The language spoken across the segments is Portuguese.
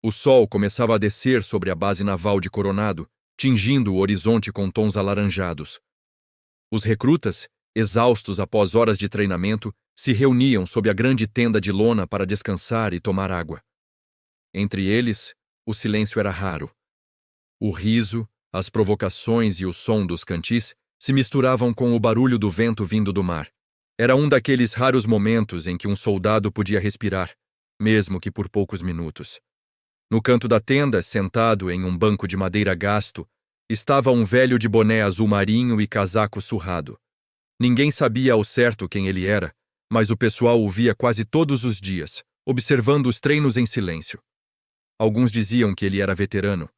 O sol começava a descer sobre a base naval de Coronado, tingindo o horizonte com tons alaranjados. Os recrutas, exaustos após horas de treinamento, se reuniam sob a grande tenda de lona para descansar e tomar água. Entre eles, o silêncio era raro. O riso, as provocações e o som dos cantis se misturavam com o barulho do vento vindo do mar. Era um daqueles raros momentos em que um soldado podia respirar, mesmo que por poucos minutos. No canto da tenda, sentado em um banco de madeira gasto, estava um velho de boné azul marinho e casaco surrado. Ninguém sabia ao certo quem ele era, mas o pessoal o via quase todos os dias, observando os treinos em silêncio. Alguns diziam que ele era veterano,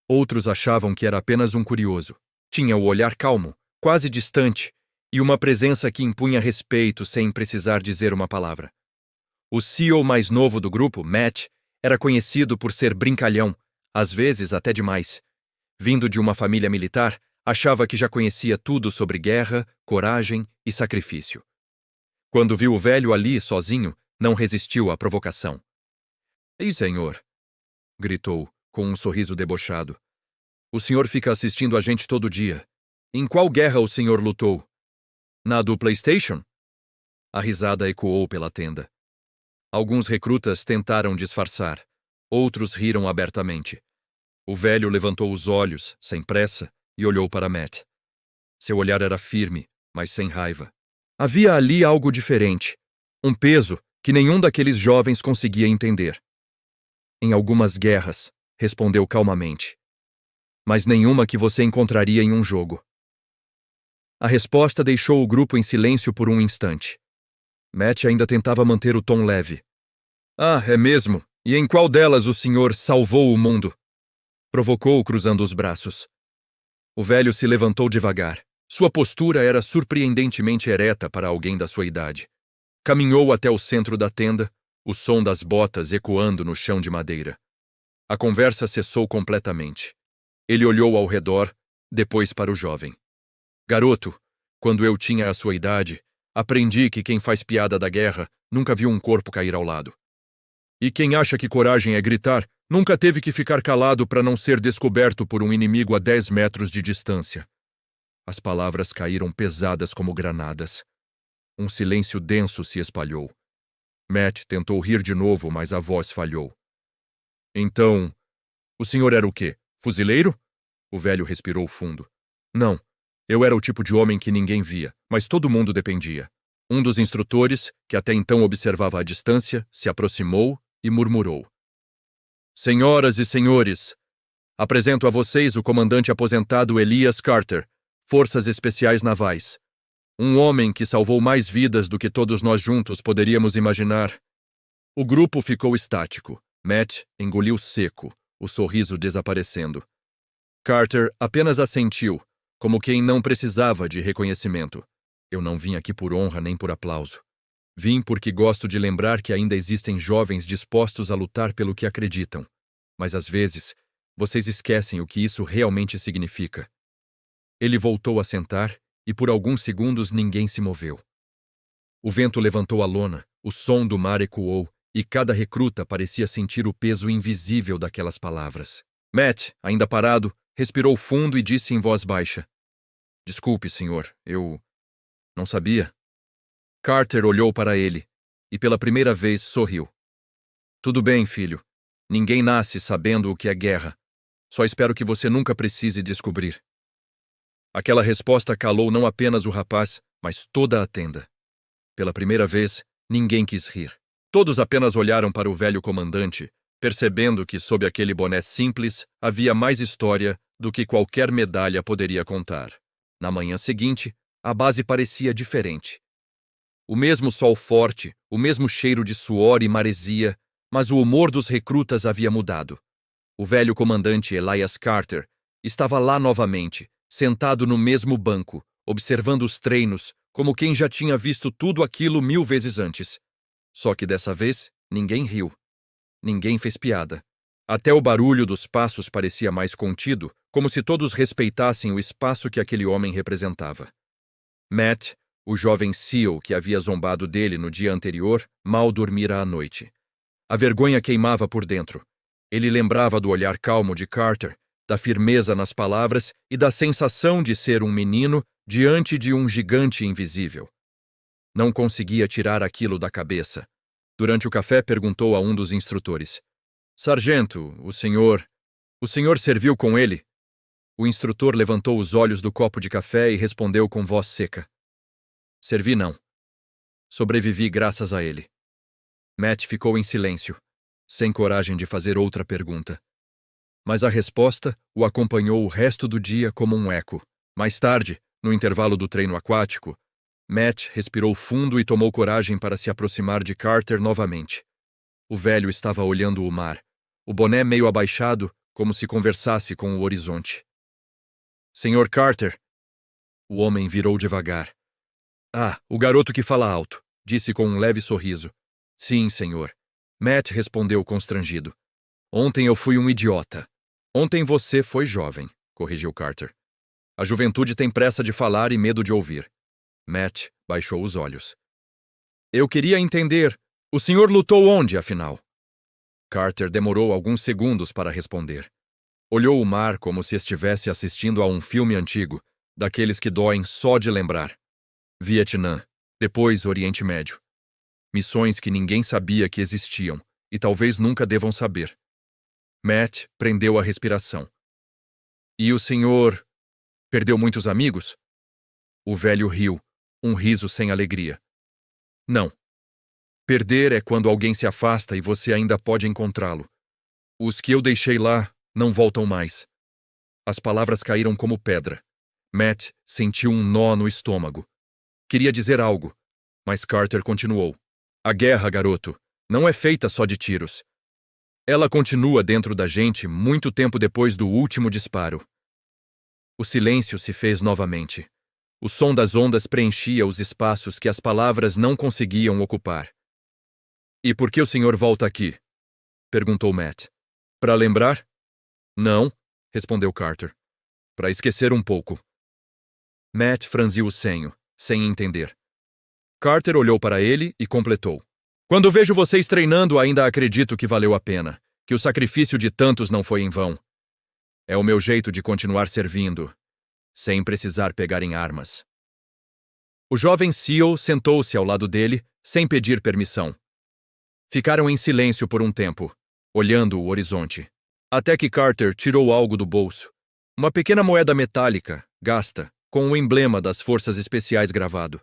outros achavam que era apenas um curioso. Tinha o olhar calmo, quase distante, e uma presença que impunha respeito sem precisar dizer uma palavra. O CEO mais novo do grupo, Matt, era conhecido por ser brincalhão, às vezes até demais. Vindo de uma família militar, achava que já conhecia tudo sobre guerra, coragem e sacrifício. Quando viu o velho ali, sozinho, não resistiu à provocação. "Ei, senhor!" gritou, com um sorriso debochado. "O senhor fica assistindo a gente todo dia. Em qual guerra o senhor lutou? Na do PlayStation?" A risada ecoou pela tenda. Alguns recrutas tentaram disfarçar, outros riram abertamente. O velho levantou os olhos, sem pressa, e olhou para Matt. Seu olhar era firme, mas sem raiva. Havia ali algo diferente, um peso que nenhum daqueles jovens conseguia entender. "Em algumas guerras", respondeu calmamente, "mas nenhuma que você encontraria em um jogo." A resposta deixou o grupo em silêncio por um instante. Matt ainda tentava manter o tom leve. "Ah, é mesmo? E em qual delas o senhor salvou o mundo?" Provocou, cruzando os braços. O velho se levantou devagar. Sua postura era surpreendentemente ereta para alguém da sua idade. Caminhou até o centro da tenda, o som das botas ecoando no chão de madeira. A conversa cessou completamente. Ele olhou ao redor, depois para o jovem. "Garoto, quando eu tinha a sua idade, aprendi que quem faz piada da guerra nunca viu um corpo cair ao lado. E quem acha que coragem é gritar, nunca teve que ficar calado para não ser descoberto por um inimigo a 10 metros de distância." As palavras caíram pesadas como granadas. Um silêncio denso se espalhou. Matt tentou rir de novo, mas a voz falhou. "Então, o senhor era o quê? Fuzileiro?" O velho respirou fundo. "Não, eu era o tipo de homem que ninguém via, mas todo mundo dependia." Um dos instrutores, que até então observava à distância, se aproximou e murmurou. "Senhoras e senhores, apresento a vocês o comandante aposentado Elias Carter, Forças Especiais Navais. Um homem que salvou mais vidas do que todos nós juntos poderíamos imaginar." O grupo ficou estático. Matt engoliu seco, o sorriso desaparecendo. Carter apenas assentiu, como quem não precisava de reconhecimento. "Eu não vim aqui por honra nem por aplauso. Vim porque gosto de lembrar que ainda existem jovens dispostos a lutar pelo que acreditam. Mas às vezes, vocês esquecem o que isso realmente significa." Ele voltou a sentar e por alguns segundos ninguém se moveu. O vento levantou a lona, o som do mar ecoou e cada recruta parecia sentir o peso invisível daquelas palavras. Matt, ainda parado, respirou fundo e disse em voz baixa: "Desculpe, senhor, eu não sabia." Carter olhou para ele e pela primeira vez sorriu. "Tudo bem, filho. Ninguém nasce sabendo o que é guerra. Só espero que você nunca precise descobrir." Aquela resposta calou não apenas o rapaz, mas toda a tenda. Pela primeira vez, ninguém quis rir. Todos apenas olharam para o velho comandante, percebendo que sob aquele boné simples havia mais história do que qualquer medalha poderia contar. Na manhã seguinte, a base parecia diferente. O mesmo sol forte, o mesmo cheiro de suor e maresia, mas o humor dos recrutas havia mudado. O velho comandante Elias Carter estava lá novamente, sentado no mesmo banco, observando os treinos, como quem já tinha visto tudo aquilo 1000 vezes antes. Só que dessa vez, ninguém riu. Ninguém fez piada. Até o barulho dos passos parecia mais contido, como se todos respeitassem o espaço que aquele homem representava. Matt, o jovem SEAL que havia zombado dele no dia anterior, mal dormira à noite. A vergonha queimava por dentro. Ele lembrava do olhar calmo de Carter, da firmeza nas palavras e da sensação de ser um menino diante de um gigante invisível. Não conseguia tirar aquilo da cabeça. Durante o café, perguntou a um dos instrutores: Sargento, o senhor serviu com ele? O instrutor levantou os olhos do copo de café e respondeu com voz seca: Servi não. Sobrevivi graças a ele. Matt ficou em silêncio, sem coragem de fazer outra pergunta. Mas a resposta o acompanhou o resto do dia como um eco. Mais tarde, no intervalo do treino aquático, Matt respirou fundo e tomou coragem para se aproximar de Carter novamente. O velho estava olhando o mar, o boné meio abaixado, como se conversasse com o horizonte. Senhor Carter. O homem virou devagar. Ah, o garoto que fala alto, disse com um leve sorriso. Sim, senhor. Matt respondeu constrangido. Ontem eu fui um idiota. Ontem você foi jovem, corrigiu Carter. A juventude tem pressa de falar e medo de ouvir. Matt baixou os olhos. Eu queria entender. O senhor lutou onde, afinal? Carter demorou alguns segundos para responder. Olhou o mar como se estivesse assistindo a um filme antigo, daqueles que doem só de lembrar. Vietnã, depois Oriente Médio. Missões que ninguém sabia que existiam, e talvez nunca devam saber. Matt prendeu a respiração. E o senhor perdeu muitos amigos? O velho riu, um riso sem alegria. Não. Perder é quando alguém se afasta e você ainda pode encontrá-lo. Os que eu deixei lá não voltam mais. As palavras caíram como pedra. Matt sentiu um nó no estômago. Queria dizer algo, mas Carter continuou. A guerra, garoto, não é feita só de tiros. Ela continua dentro da gente muito tempo depois do último disparo. O silêncio se fez novamente. O som das ondas preenchia os espaços que as palavras não conseguiam ocupar. E por que o senhor volta aqui? Perguntou Matt. Para lembrar? Não, respondeu Carter. Para esquecer um pouco. Matt franziu o senho, sem entender. Carter olhou para ele e completou. Quando vejo vocês treinando, ainda acredito que valeu a pena, que o sacrifício de tantos não foi em vão. É o meu jeito de continuar servindo, sem precisar pegar em armas. O jovem SEAL sentou-se ao lado dele, sem pedir permissão. Ficaram em silêncio por um tempo, olhando o horizonte. Até que Carter tirou algo do bolso. Uma pequena moeda metálica, gasta, com o emblema das Forças Especiais gravado.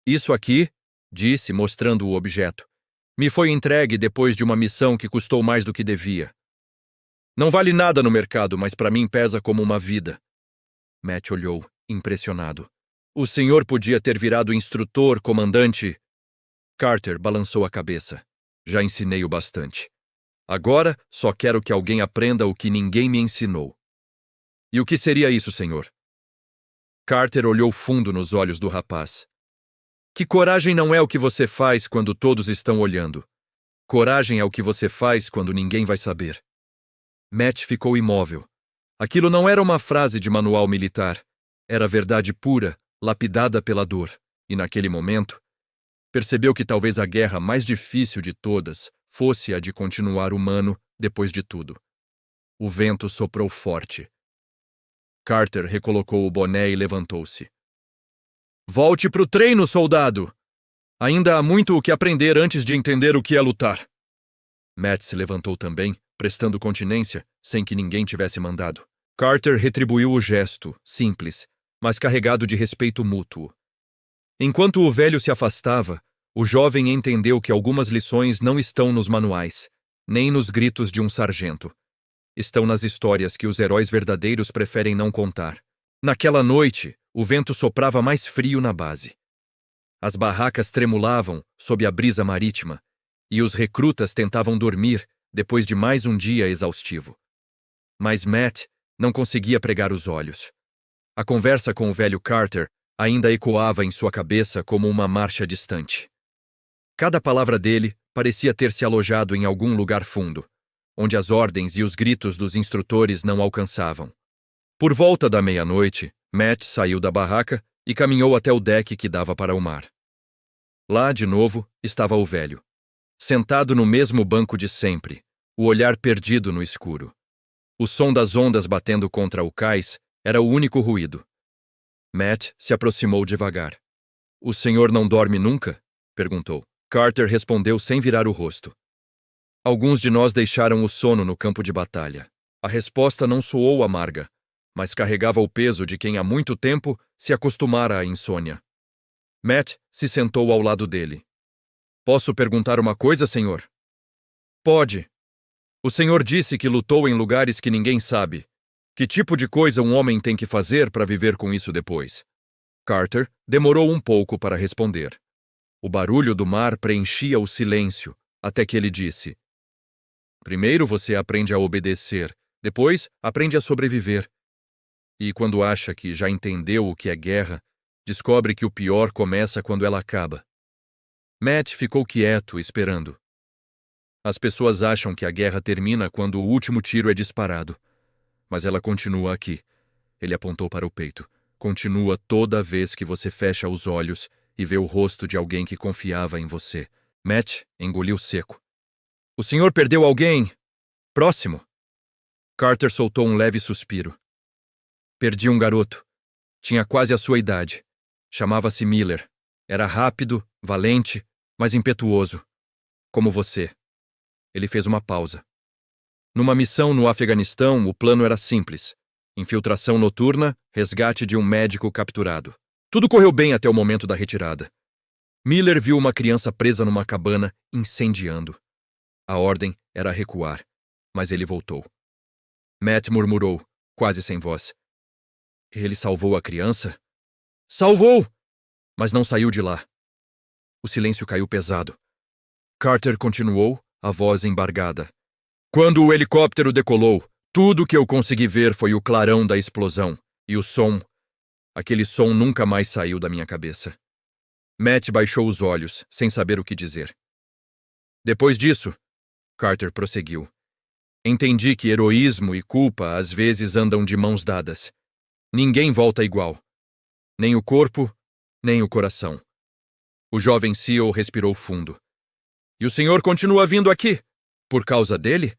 Isso aqui, disse, mostrando o objeto, me foi entregue depois de uma missão que custou mais do que devia. Não vale nada no mercado, mas para mim pesa como uma vida. Matt olhou, impressionado. O senhor podia ter virado instrutor, comandante. Carter balançou a cabeça. Já ensinei o bastante. Agora, só quero que alguém aprenda o que ninguém me ensinou. E o que seria isso, senhor? Carter olhou fundo nos olhos do rapaz. Que coragem não é o que você faz quando todos estão olhando. Coragem é o que você faz quando ninguém vai saber. Matt ficou imóvel. Aquilo não era uma frase de manual militar. Era verdade pura, lapidada pela dor. E naquele momento, percebeu que talvez a guerra mais difícil de todas fosse a de continuar humano depois de tudo. O vento soprou forte. Carter recolocou o boné e levantou-se. Volte pro treino, soldado! Ainda há muito o que aprender antes de entender o que é lutar. Matt se levantou também, prestando continência, sem que ninguém tivesse mandado. Carter retribuiu o gesto, simples, mas carregado de respeito mútuo. Enquanto o velho se afastava, o jovem entendeu que algumas lições não estão nos manuais, nem nos gritos de um sargento. Estão nas histórias que os heróis verdadeiros preferem não contar. Naquela noite, o vento soprava mais frio na base. As barracas tremulavam sob a brisa marítima, e os recrutas tentavam dormir depois de mais um dia exaustivo. Mas Matt não conseguia pregar os olhos. A conversa com o velho Carter ainda ecoava em sua cabeça como uma marcha distante. Cada palavra dele parecia ter se alojado em algum lugar fundo, onde as ordens e os gritos dos instrutores não alcançavam. Por volta da meia-noite, Matt saiu da barraca e caminhou até o deck que dava para o mar. Lá, de novo, estava o velho. Sentado no mesmo banco de sempre, o olhar perdido no escuro. O som das ondas batendo contra o cais era o único ruído. Matt se aproximou devagar. "O senhor não dorme nunca?" perguntou. Carter respondeu sem virar o rosto. "Alguns de nós deixaram o sono no campo de batalha." A resposta não soou amarga, mas carregava o peso de quem há muito tempo se acostumara à insônia. Matt se sentou ao lado dele. "Posso perguntar uma coisa, senhor?" "Pode. O senhor disse que lutou em lugares que ninguém sabe. Que tipo de coisa um homem tem que fazer para viver com isso depois?" Carter demorou um pouco para responder. O barulho do mar preenchia o silêncio, até que ele disse: "Primeiro você aprende a obedecer, depois aprende a sobreviver. E quando acha que já entendeu o que é guerra, descobre que o pior começa quando ela acaba." Matt ficou quieto, esperando. "As pessoas acham que a guerra termina quando o último tiro é disparado. Mas ela continua aqui." Ele apontou para o peito. "Continua toda vez que você fecha os olhos e vê o rosto de alguém que confiava em você." Matt engoliu seco. "O senhor perdeu alguém próximo?" Carter soltou um leve suspiro. "Perdi um garoto. Tinha quase a sua idade. Chamava-se Miller. Era rápido, valente, mas impetuoso. Como você." Ele fez uma pausa. "Numa missão no Afeganistão, o plano era simples: infiltração noturna, resgate de um médico capturado. Tudo correu bem até o momento da retirada. Miller viu uma criança presa numa cabana, incendiando. A ordem era recuar, mas ele voltou." Matt murmurou, quase sem voz. "Ele salvou a criança?" "Salvou! Mas não saiu de lá." O silêncio caiu pesado. Carter continuou, a voz embargada. "Quando o helicóptero decolou, tudo que eu consegui ver foi o clarão da explosão e o som. Aquele som nunca mais saiu da minha cabeça." Matt baixou os olhos, sem saber o que dizer. "Depois disso," Carter prosseguiu, "entendi que heroísmo e culpa às vezes andam de mãos dadas. Ninguém volta igual. Nem o corpo, nem o coração." O jovem SEAL respirou fundo. "E o senhor continua vindo aqui? Por causa dele?"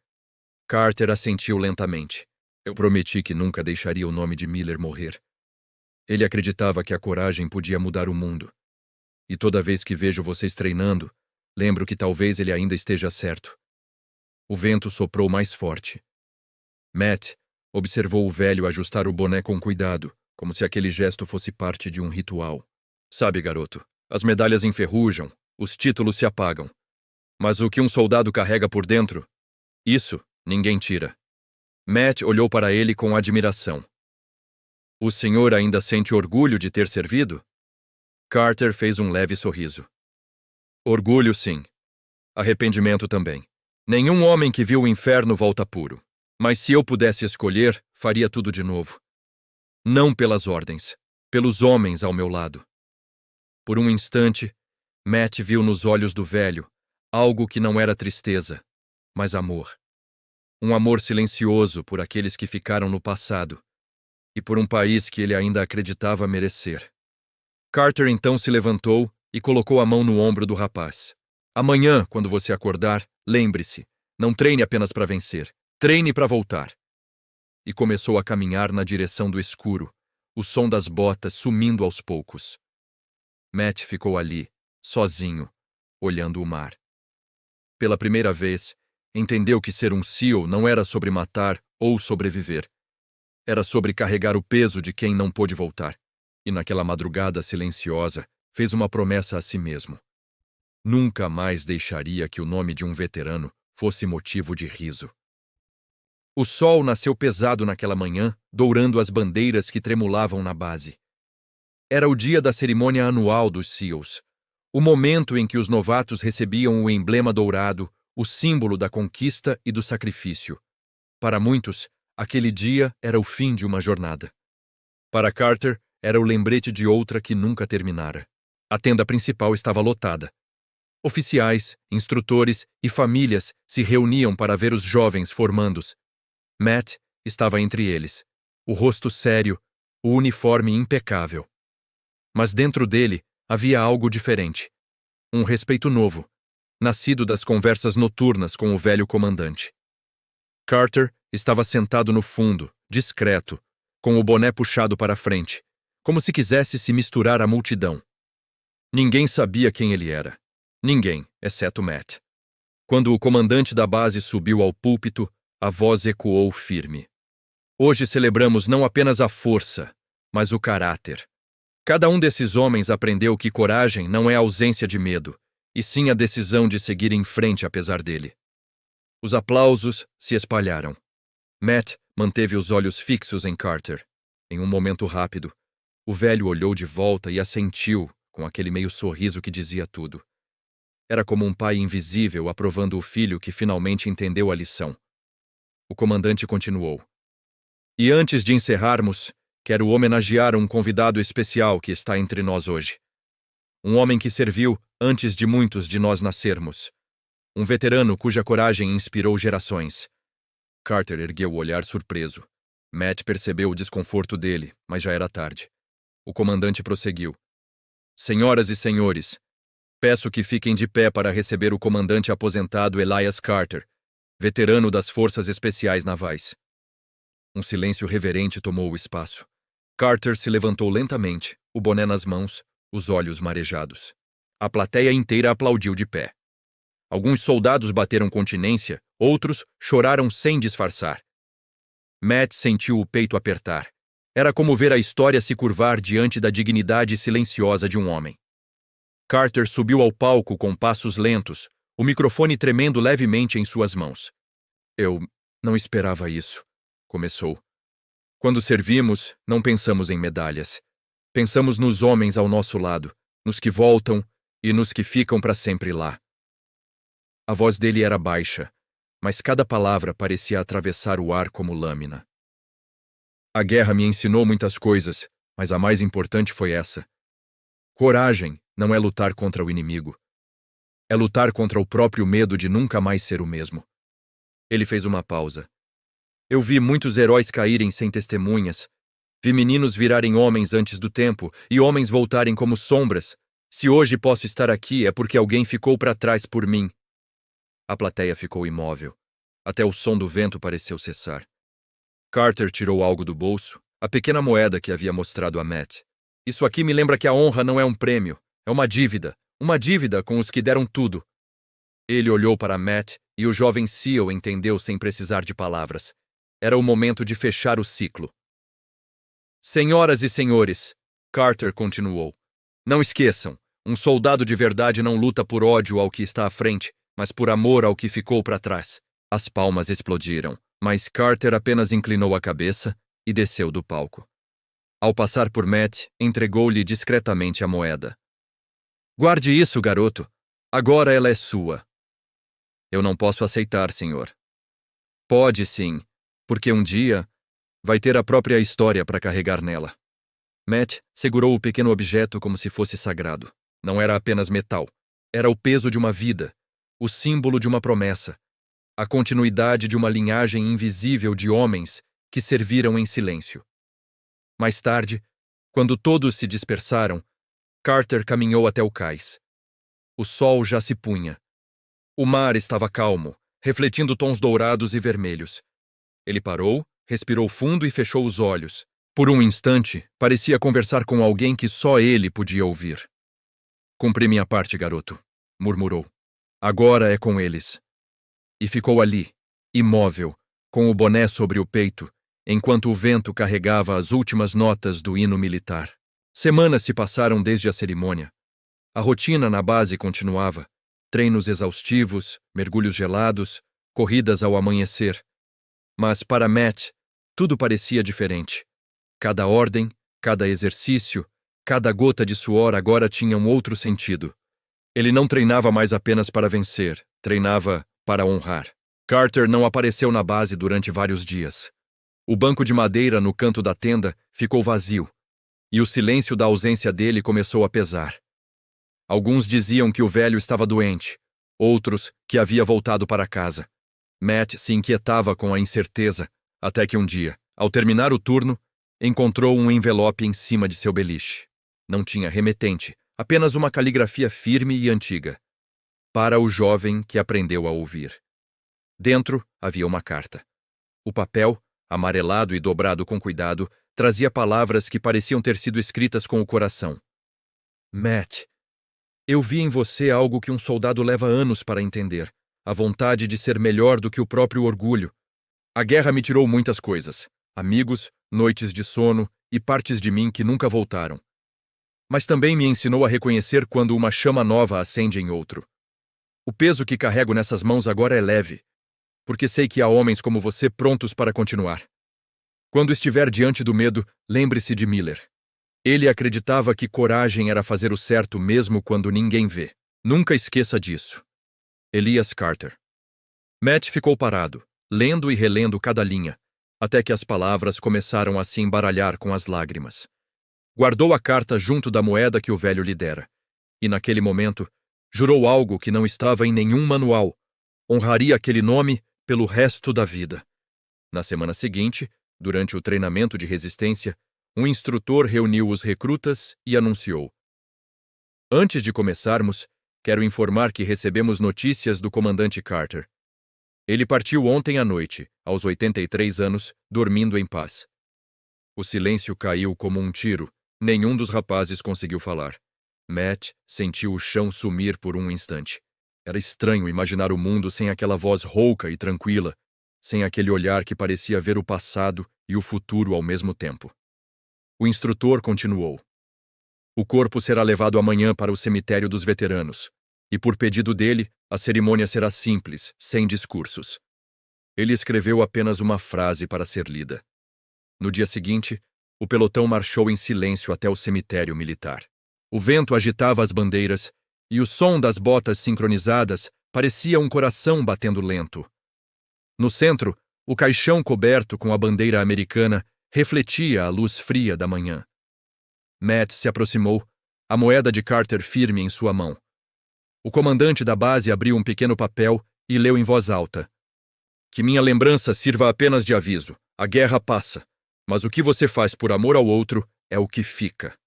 Carter assentiu lentamente. "Eu prometi que nunca deixaria o nome de Miller morrer. Ele acreditava que a coragem podia mudar o mundo. E toda vez que vejo vocês treinando, lembro que talvez ele ainda esteja certo." O vento soprou mais forte. Matt observou o velho ajustar o boné com cuidado, como se aquele gesto fosse parte de um ritual. "Sabe, garoto, as medalhas enferrujam, os títulos se apagam. Mas o que um soldado carrega por dentro, isso ninguém tira." Matt olhou para ele com admiração. "O senhor ainda sente orgulho de ter servido?" Carter fez um leve sorriso. "Orgulho, sim. Arrependimento também. Nenhum homem que viu o inferno volta puro. Mas se eu pudesse escolher, faria tudo de novo. Não pelas ordens, pelos homens ao meu lado." Por um instante, Matt viu nos olhos do velho algo que não era tristeza, mas amor. Um amor silencioso por aqueles que ficaram no passado e por um país que ele ainda acreditava merecer. Carter então se levantou e colocou a mão no ombro do rapaz. "Amanhã, quando você acordar, lembre-se, não treine apenas para vencer, treine para voltar." E começou a caminhar na direção do escuro, o som das botas sumindo aos poucos. Matt ficou ali, sozinho, olhando o mar. Pela primeira vez, entendeu que ser um SEAL não era sobre matar ou sobreviver. Era sobre carregar o peso de quem não pôde voltar. E naquela madrugada silenciosa, fez uma promessa a si mesmo. Nunca mais deixaria que o nome de um veterano fosse motivo de riso. O sol nasceu pesado naquela manhã, dourando as bandeiras que tremulavam na base. Era o dia da cerimônia anual dos SEALs, o momento em que os novatos recebiam o emblema dourado, o símbolo da conquista e do sacrifício. Para muitos, aquele dia era o fim de uma jornada. Para Carter, era o lembrete de outra que nunca terminara. A tenda principal estava lotada. Oficiais, instrutores e famílias se reuniam para ver os jovens formandos. Matt estava entre eles, o rosto sério, o uniforme impecável. Mas dentro dele havia algo diferente. Um respeito novo, nascido das conversas noturnas com o velho comandante. Carter estava sentado no fundo, discreto, com o boné puxado para a frente, como se quisesse se misturar à multidão. Ninguém sabia quem ele era. Ninguém, exceto Matt. Quando o comandante da base subiu ao púlpito, a voz ecoou firme. Hoje celebramos não apenas a força, mas o caráter. Cada um desses homens aprendeu que coragem não é ausência de medo, e sim a decisão de seguir em frente apesar dele. Os aplausos se espalharam. Matt manteve os olhos fixos em Carter. Em um momento rápido, o velho olhou de volta e assentiu com aquele meio sorriso que dizia tudo. Era como um pai invisível aprovando o filho que finalmente entendeu a lição. O comandante continuou. E antes de encerrarmos, quero homenagear um convidado especial que está entre nós hoje. Um homem que serviu antes de muitos de nós nascermos. Um veterano cuja coragem inspirou gerações. Carter ergueu o olhar surpreso. Matt percebeu o desconforto dele, mas já era tarde. O comandante prosseguiu. Senhoras e senhores, peço que fiquem de pé para receber o comandante aposentado Elias Carter, veterano das Forças Especiais Navais. Um silêncio reverente tomou o espaço. Carter se levantou lentamente, o boné nas mãos, os olhos marejados. A plateia inteira aplaudiu de pé. Alguns soldados bateram continência, outros choraram sem disfarçar. Matt sentiu o peito apertar. Era como ver a história se curvar diante da dignidade silenciosa de um homem. Carter subiu ao palco com passos lentos, o microfone tremendo levemente em suas mãos. Eu não esperava isso, começou. Quando servimos, não pensamos em medalhas. Pensamos nos homens ao nosso lado, nos que voltam e nos que ficam para sempre lá. A voz dele era baixa, mas cada palavra parecia atravessar o ar como lâmina. A guerra me ensinou muitas coisas, mas a mais importante foi essa. Coragem não é lutar contra o inimigo. É lutar contra o próprio medo de nunca mais ser o mesmo. Ele fez uma pausa. Eu vi muitos heróis caírem sem testemunhas. Vi meninos virarem homens antes do tempo e homens voltarem como sombras. Se hoje posso estar aqui é porque alguém ficou para trás por mim. A plateia ficou imóvel. Até o som do vento pareceu cessar. Carter tirou algo do bolso, a pequena moeda que havia mostrado a Matt. Isso aqui me lembra que a honra não é um prêmio, é uma dívida com os que deram tudo. Ele olhou para Matt e o jovem Seal entendeu sem precisar de palavras. Era o momento de fechar o ciclo. Senhoras e senhores, Carter continuou. Não esqueçam, um soldado de verdade não luta por ódio ao que está à frente, mas por amor ao que ficou para trás. As palmas explodiram, mas Carter apenas inclinou a cabeça e desceu do palco. Ao passar por Matt, entregou-lhe discretamente a moeda. Guarde isso, garoto. Agora ela é sua. Eu não posso aceitar, senhor. Pode sim, porque um dia vai ter a própria história para carregar nela. Matt segurou o pequeno objeto como se fosse sagrado. Não era apenas metal. Era o peso de uma vida, o símbolo de uma promessa, a continuidade de uma linhagem invisível de homens que serviram em silêncio. Mais tarde, quando todos se dispersaram, Carter caminhou até o cais. O sol já se punha. O mar estava calmo, refletindo tons dourados e vermelhos. Ele parou, respirou fundo e fechou os olhos. Por um instante, parecia conversar com alguém que só ele podia ouvir. Cumpri minha parte, garoto, murmurou. Agora é com eles. E ficou ali, imóvel, com o boné sobre o peito, enquanto o vento carregava as últimas notas do hino militar. Semanas se passaram desde a cerimônia. A rotina na base continuava. Treinos exaustivos, mergulhos gelados, corridas ao amanhecer. Mas para Matt, tudo parecia diferente. Cada ordem, cada exercício, cada gota de suor agora tinha um outro sentido. Ele não treinava mais apenas para vencer, treinava para honrar. Carter não apareceu na base durante vários dias. O banco de madeira no canto da tenda ficou vazio, e o silêncio da ausência dele começou a pesar. Alguns diziam que o velho estava doente, outros que havia voltado para casa. Matt se inquietava com a incerteza, até que um dia, ao terminar o turno, encontrou um envelope em cima de seu beliche. Não tinha remetente, apenas uma caligrafia firme e antiga. Para o jovem que aprendeu a ouvir. Dentro havia uma carta. O papel, amarelado e dobrado com cuidado, trazia palavras que pareciam ter sido escritas com o coração. Matt, eu vi em você algo que um soldado leva anos para entender. A vontade de ser melhor do que o próprio orgulho. A guerra me tirou muitas coisas. Amigos, noites de sono e partes de mim que nunca voltaram. Mas também me ensinou a reconhecer quando uma chama nova acende em outro. O peso que carrego nessas mãos agora é leve, porque sei que há homens como você prontos para continuar. Quando estiver diante do medo, lembre-se de Miller. Ele acreditava que coragem era fazer o certo mesmo quando ninguém vê. Nunca esqueça disso. Elias Carter. Matt ficou parado, lendo e relendo cada linha, até que as palavras começaram a se embaralhar com as lágrimas. Guardou a carta junto da moeda que o velho lhe dera, e naquele momento, jurou algo que não estava em nenhum manual. Honraria aquele nome pelo resto da vida. Na semana seguinte, durante o treinamento de resistência, um instrutor reuniu os recrutas e anunciou: Antes de começarmos, quero informar que recebemos notícias do comandante Carter. Ele partiu ontem à noite, aos 83 anos, dormindo em paz. O silêncio caiu como um tiro. Nenhum dos rapazes conseguiu falar. Matt sentiu o chão sumir por um instante. Era estranho imaginar o mundo sem aquela voz rouca e tranquila, sem aquele olhar que parecia ver o passado e o futuro ao mesmo tempo. O instrutor continuou. O corpo será levado amanhã para o cemitério dos veteranos, e por pedido dele, a cerimônia será simples, sem discursos. Ele escreveu apenas uma frase para ser lida. No dia seguinte, o pelotão marchou em silêncio até o cemitério militar. O vento agitava as bandeiras, e o som das botas sincronizadas parecia um coração batendo lento. No centro, o caixão coberto com a bandeira americana refletia a luz fria da manhã. Matt se aproximou, a moeda de Carter firme em sua mão. O comandante da base abriu um pequeno papel e leu em voz alta. Que minha lembrança sirva apenas de aviso. A guerra passa, mas o que você faz por amor ao outro é o que fica.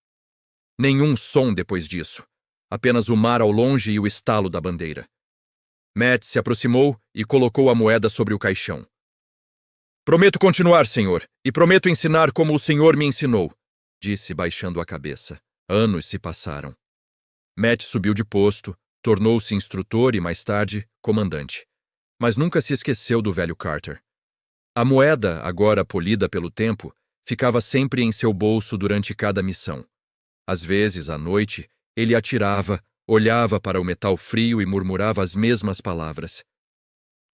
Nenhum som depois disso. Apenas o mar ao longe e o estalo da bandeira. Matt se aproximou e colocou a moeda sobre o caixão. Prometo continuar, senhor, e prometo ensinar como o senhor me ensinou, disse baixando a cabeça. Anos se passaram. Matt subiu de posto, tornou-se instrutor e, mais tarde, comandante. Mas nunca se esqueceu do velho Carter. A moeda, agora polida pelo tempo, ficava sempre em seu bolso durante cada missão. Às vezes, à noite, ele atirava, olhava para o metal frio e murmurava as mesmas palavras.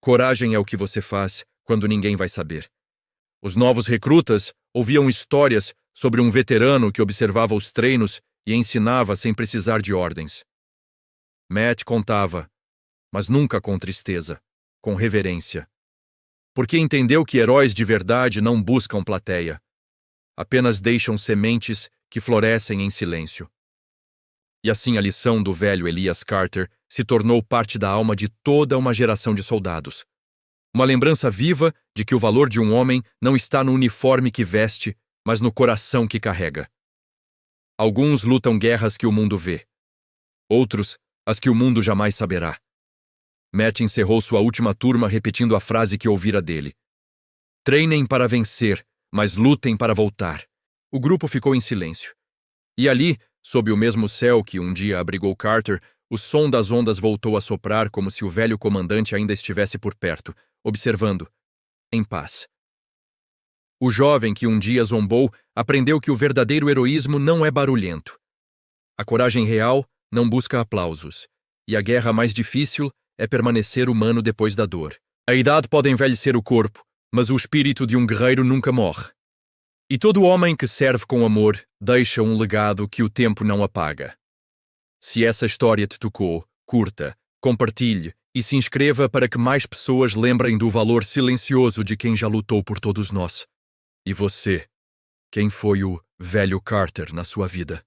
Coragem é o que você faz quando ninguém vai saber. Os novos recrutas ouviam histórias sobre um veterano que observava os treinos e ensinava sem precisar de ordens. Matt contava, mas nunca com tristeza, com reverência. Porque entendeu que heróis de verdade não buscam plateia. Apenas deixam sementes que florescem em silêncio. E assim a lição do velho Elias Carter se tornou parte da alma de toda uma geração de soldados. Uma lembrança viva de que o valor de um homem não está no uniforme que veste, mas no coração que carrega. Alguns lutam guerras que o mundo vê. Outros, as que o mundo jamais saberá. Matt encerrou sua última turma repetindo a frase que ouvira dele. Treinem para vencer, mas lutem para voltar. O grupo ficou em silêncio. E ali, sob o mesmo céu que um dia abrigou Carter, o som das ondas voltou a soprar como se o velho comandante ainda estivesse por perto, observando, em paz. O jovem que um dia zombou aprendeu que o verdadeiro heroísmo não é barulhento. A coragem real não busca aplausos, e a guerra mais difícil é permanecer humano depois da dor. A idade pode envelhecer o corpo, mas o espírito de um guerreiro nunca morre. E todo homem que serve com amor deixa um legado que o tempo não apaga. Se essa história te tocou, curta, compartilhe e se inscreva para que mais pessoas lembrem do valor silencioso de quem já lutou por todos nós. E você? Quem foi o velho Carter na sua vida?